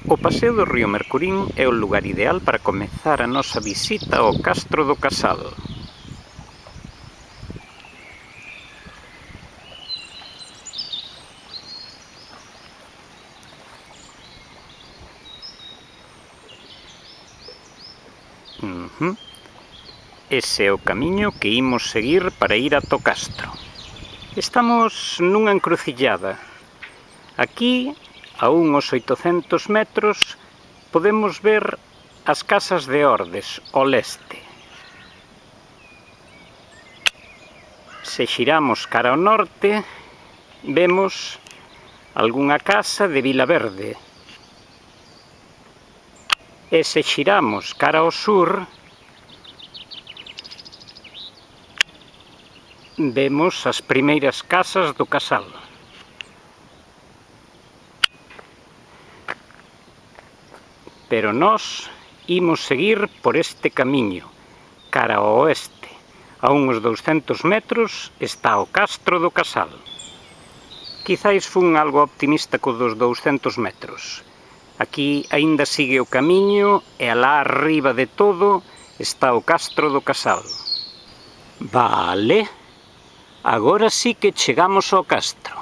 O paseo do río Mercurín é o lugar ideal para comezar a nosa visita ao Castro do Casal. Ese é o camiño que imos seguir para ir ata o Castro. Estamos nunha encrucillada. Aquí, a uns 800 metros, podemos ver as casas de Ordes, ao leste. Se xiramos cara ao norte, vemos algunha casa de Vilaverde. E se xiramos cara ao sur, vemos as primeiras casas do Casal. Pero nós imos seguir por este camiño, cara ao oeste. A uns 200 metros está o Castro do Casal. Quizáis fun algo optimista co dos 200 metros. Aquí aínda sigue o camiño e alá arriba de todo está o Castro do Casal. Vale, agora sí que chegamos ao Castro.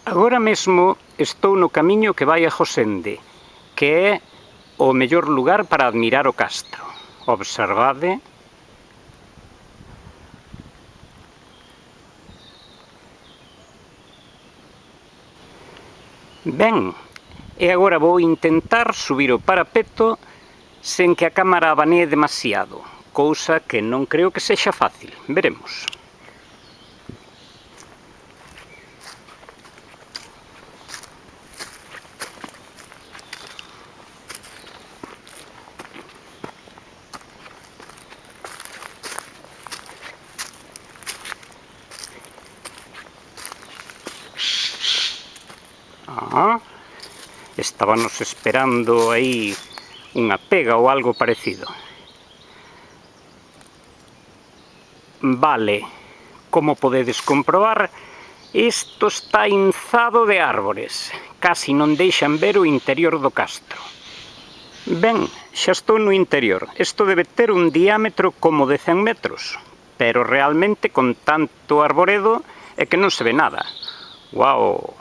Agora mesmo estou no camiño que vai a Josende, que é o mellor lugar para admirar o Castro. Observade. Ben, e agora vou intentar subir o parapeto sen que a cámara abanee demasiado, cousa que non creo que sexa fácil. Veremos. Estábamos esperando aí unha pega ou algo parecido. Vale, como podedes comprobar, isto está inzado de árbores. Casi non deixan ver o interior do Castro. Ben, xa estou no interior. Isto debe ter un diámetro como de 100 metros, pero realmente con tanto arboredo é que non se ve nada. Guau!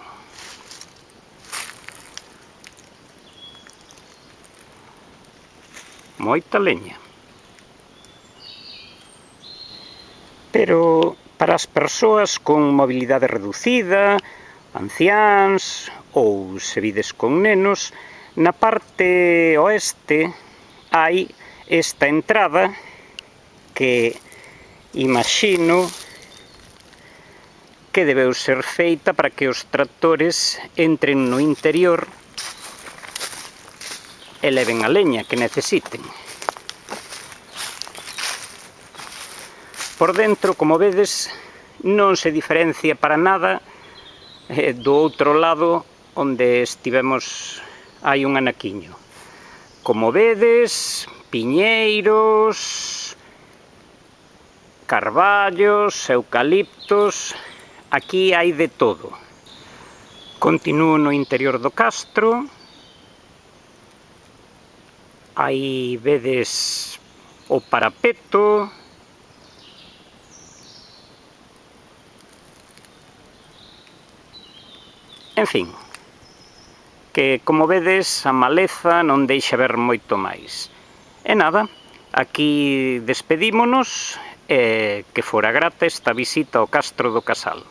Moita leña. Pero para as persoas con mobilidade reducida, anciáns ou se vides con nenos, na parte oeste hai esta entrada que imagino que debeu ser feita para que os tractores entren no interior e leven a leña que necesiten. Por dentro, como vedes, non se diferencia para nada do outro lado onde estivemos hai un anaquiño. Como vedes, piñeiros, carballos, eucaliptos, aquí hai de todo. Continúo no interior do Castro. Aí vedes o parapeto. En fin, que como vedes a maleza non deixa ver moito máis. E nada, aquí despedímonos e que fora grata esta visita ao Castro do Casal.